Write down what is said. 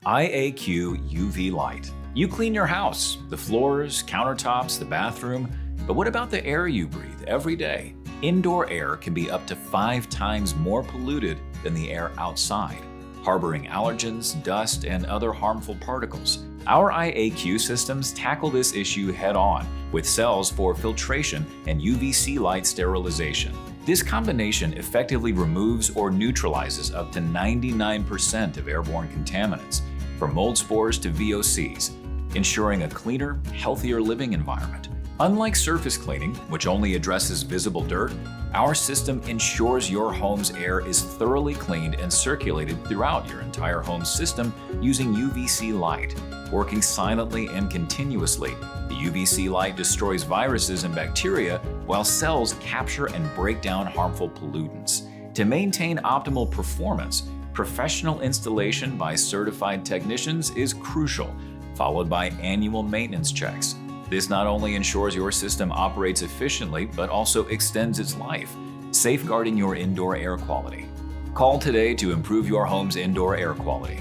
hvac UV light. You clean your house, the floors, countertops, the bathroom, but what about the air you breathe every day? Indoor air can be up to 5 times more polluted than the air outside, harboring allergens, dust, and other harmful particles. Our IAQ systems tackle this issue head-on with cells for filtration and UVC light sterilization. This combination effectively removes or neutralizes up to 99% of airborne contaminants, from mold spores to VOCs, ensuring a cleaner, healthier living environment. Unlike surface cleaning, which only addresses visible dirt, our system ensures your home's air is thoroughly cleaned and circulated throughout your entire home system using UVC light. Working silently and continuously, the UVC light destroys viruses and bacteria while cells capture and break down harmful pollutants. To maintain optimal performance, professional installation by certified technicians is crucial, followed by annual maintenance checks. This not only ensures your system operates efficiently, but also extends its life, safeguarding your indoor air quality. Call today to improve your home's indoor air quality.